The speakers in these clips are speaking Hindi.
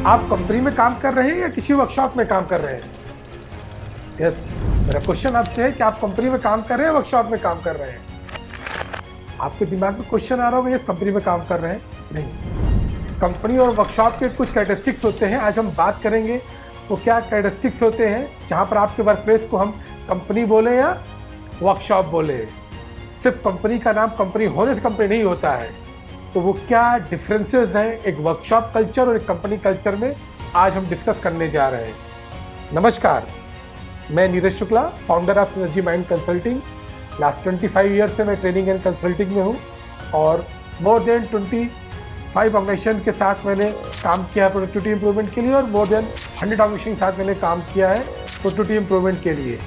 आप कंपनी में काम कर रहे हैं या किसी वर्कशॉप में काम कर रहे हैं? यस, मेरा क्वेश्चन आपसे है कि आप कंपनी में काम कर रहे हैं या वर्कशॉप में काम कर रहे हैं? आपके दिमाग में क्वेश्चन आ रहा होगा, यस कंपनी में काम कर रहे हैं। नहीं, कंपनी और वर्कशॉप के कुछ कैरेक्टरिस्टिक्स होते हैं। आज हम बात करेंगे वो क्या कैरेक्टरिस्टिक्स होते हैं जहाँ पर आपके वर्क प्लेस को हम कंपनी बोले या वर्कशॉप बोले। सिर्फ कंपनी का नाम कंपनी होने से कंपनी नहीं होता है, तो वो क्या डिफरेंसेस हैं एक वर्कशॉप कल्चर और एक कंपनी कल्चर में, आज हम डिस्कस करने जा रहे हैं। नमस्कार, मैं Neeraj Shukla, founder of synergy mind consulting. Last 25 year से मैं ट्रेनिंग एंड कंसल्टिंग में हूँ और मोर देन 25 ऑर्गेनाइजेशन के साथ मैंने काम किया है प्रोडक्टिविटी इंप्रूवमेंट के लिए, और मोर देन 100 ऑर्गेनाइजेशन के साथ मैंने काम किया है प्रोडक्टिविटी इंप्रूवमेंट के लिए।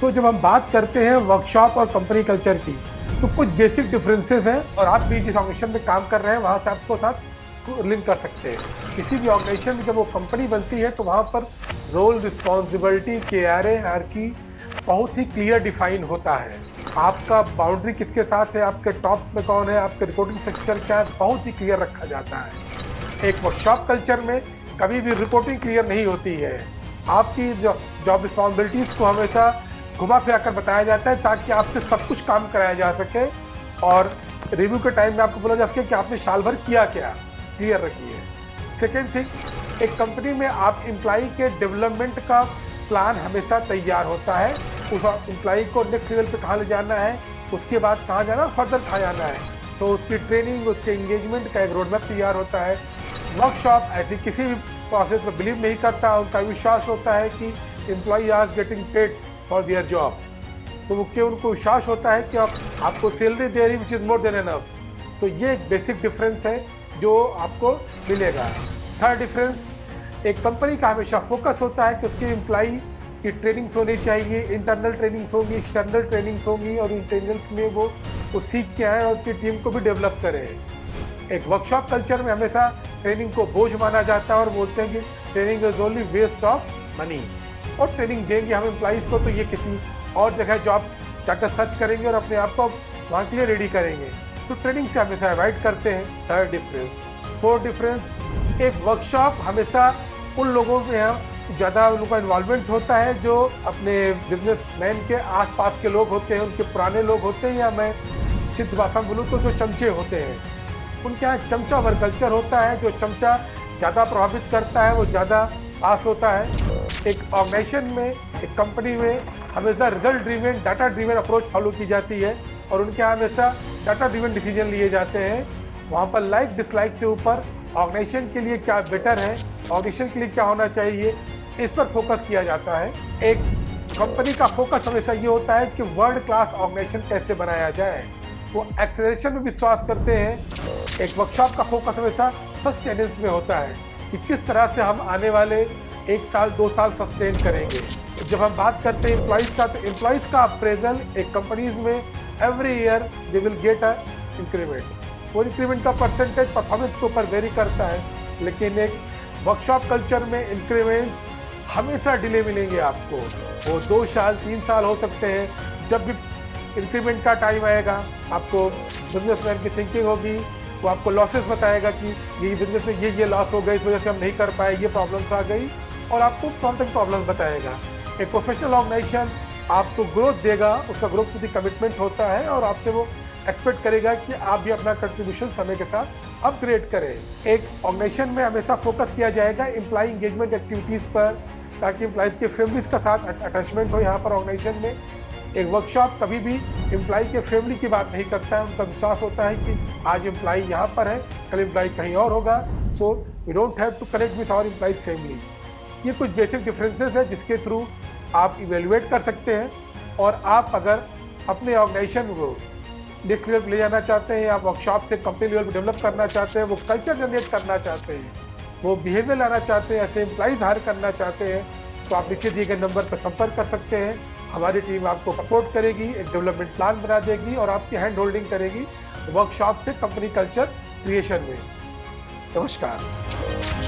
तो जब हम बात करते हैं वर्कशॉप और कंपनी कल्चर की, तो कुछ बेसिक डिफरेंसेस हैं और आप भी जिस ऑर्गेनाइजेशन में काम कर रहे हैं वहाँ से आपको साथ लिंक कर सकते हैं। किसी भी ऑर्गेनाइजेशन में जब वो कंपनी बनती है तो वहाँ पर रोल, रिस्पॉन्सिबिलिटी, केआरए, हायरार्की बहुत ही क्लियर डिफाइन होता है। आपका बाउंड्री किसके साथ है, आपके टॉप में कौन है, आपके रिपोर्टिंग स्ट्रक्चर क्या है, बहुत ही क्लियर रखा जाता है। एक वर्कशॉप कल्चर में कभी भी रिपोर्टिंग क्लियर नहीं होती है। आपकी जॉब रिस्पॉन्सिबिलिटीज़ को हमेशा घुमा फिरा कर बताया जाता है ताकि आपसे सब कुछ काम कराया जा सके और रिव्यू के टाइम में आपको बोला जा सके कि आपने साल भर किया क्या, क्लियर रखिए। सेकेंड थिंग, एक कंपनी में आप एम्प्लॉई के डेवलपमेंट का प्लान हमेशा तैयार होता है। उस एम्प्लॉई को नेक्स्ट लेवल पे कहाँ ले जाना है, उसके बाद कहाँ जाना, फर्दर कहाँ जाना है, सो उसकी ट्रेनिंग, उसके एंगेजमेंट का एक रोड मैप तैयार होता है। वर्कशॉप ऐसी किसी भी प्रोसेस में बिलीव नहीं करता। उनका विश्वास होता है कि employee are getting paid for their job, so उनको विश्वास होता है कि आपको सैलरी दे रही which is more than enough. So ये एक बेसिक डिफरेंस है जो आपको मिलेगा। थर्ड डिफरेंस, एक कंपनी का हमेशा फोकस होता है कि उसके एम्प्लॉई की ट्रेनिंग्स होनी चाहिए, इंटरनल ट्रेनिंग्स होंगी, एक्सटर्नल ट्रेनिंग्स होंगी, और इन ट्रेनिंग्स में वो सीख के आए और उसकी टीम को भी डेवलप करें। एक वर्कशॉप कल्चर में हमेशा ट्रेनिंग को बोझ माना जाता है और बोलते हैं कि training is only waste of money, और ट्रेनिंग देंगे हम एम्प्लॉइज़ को तो ये किसी और जगह जॉब जाकर सर्च करेंगे और अपने आप को वहाँ के लिए रेडी करेंगे, तो ट्रेनिंग से हमेशा अवॉइड करते हैं। Third difference. फोर्थ डिफरेंस, एक वर्कशॉप हमेशा उन लोगों में ज़्यादा उन लोगों का इन्वॉल्वमेंट होता है जो अपने बिजनेसमैन के आसपास के लोग होते हैं, उनके पुराने लोग होते हैं, या मैं सिद्ध भाषा में बोलूँ तो जो चमचे होते हैं, उनके यहाँ चमचा वर्क कल्चर होता है। जो चमचा ज़्यादा प्रभावित करता है वो ज़्यादा पास होता है। एक ऑर्गेनाइजेशन में, एक कंपनी में हमेशा result driven, data driven approach follow की जाती है और उनके यहाँ हमेशा डाटा ड्रिवन डिसीजन लिए जाते हैं। वहाँ पर लाइक डिसलाइक से ऊपर ऑर्गेनाइजेशन के लिए क्या बेटर है, ऑर्गेनाइजेशन के लिए क्या होना चाहिए, इस पर फोकस किया जाता है। एक कंपनी का फोकस हमेशा ये होता है कि वर्ल्ड क्लास ऑर्गेनाइजेशन कैसे बनाया जाए, वो एक्सेलरेशन में विश्वास करते हैं। एक वर्कशॉप का फोकस हमेशा सस्टेनेंस में होता है कि किस तरह से हम आने वाले 1 साल 2 साल सस्टेन करेंगे। जब हम बात करते हैं एम्प्लॉइज़ का, तो एम्प्लॉइज़ का अप्रेजल एक कंपनीज में every year they will get a increment. वो इंक्रीमेंट का परसेंटेज परफॉर्मेंस के ऊपर वेरी करता है, लेकिन एक वर्कशॉप कल्चर में इंक्रीमेंट्स हमेशा डिले मिलेंगे आपको। वो 2 साल 3 साल हो सकते हैं। जब भी इंक्रीमेंट का टाइम आएगा, आपको बिजनेसमैन की थिंकिंग होगी, वो आपको लॉसेस बताएगा कि ये बिजनेस में ये लॉस हो गई, इस वजह से हम नहीं कर पाए, ये प्रॉब्लम्स आ गई, और आपको प्रॉब्लम्स बताएगा। एक प्रोफेशनल ऑर्गेनाइजेशन आपको ग्रोथ देगा, उसका ग्रोथ प्रति कमिटमेंट होता है और आपसे वो एक्सपेक्ट करेगा कि आप भी अपना कंट्रीब्यूशन समय के साथ अपग्रेड करें। एक ऑर्गेनाइजेशन में हमेशा फोकस किया जाएगा एम्प्लॉय एंगेजमेंट एक्टिविटीज़ पर, ताकि एम्प्लॉइज़ के फैमिलीज़ का साथ अटैचमेंट हो यहाँ पर ऑर्गेनाइजेशन में। एक वर्कशॉप कभी भी एम्प्लॉय के फैमिली की बात नहीं करता है। उनका विश्वास होता है कि आज एम्प्लॉय यहाँ पर है, कल एम्प्लॉय कहीं और होगा, so we don't have to connect with our employees family. ये कुछ बेसिक डिफरेंसेस है जिसके थ्रू आप इवेल्युएट कर सकते हैं, और आप अगर अपने ऑर्गेनाइजेशन को नेक्स्ट लेवल पर ले जाना चाहते हैं, आप वर्कशॉप से कंपनी लेवल पर डेवलप करना चाहते हैं, वो कल्चर जनरेट करना चाहते हैं, वो बिहेवियर लाना चाहते हैं, ऐसे एम्प्लॉइज़ हायर करना चाहते हैं, तो आप नीचे दिए गए नंबर पर संपर्क कर सकते हैं। हमारी टीम आपको सपोर्ट करेगी, एक डेवलपमेंट प्लान बना देगी और आपकी हैंड होल्डिंग करेगी वर्कशॉप से कंपनी कल्चर क्रिएशन में। नमस्कार।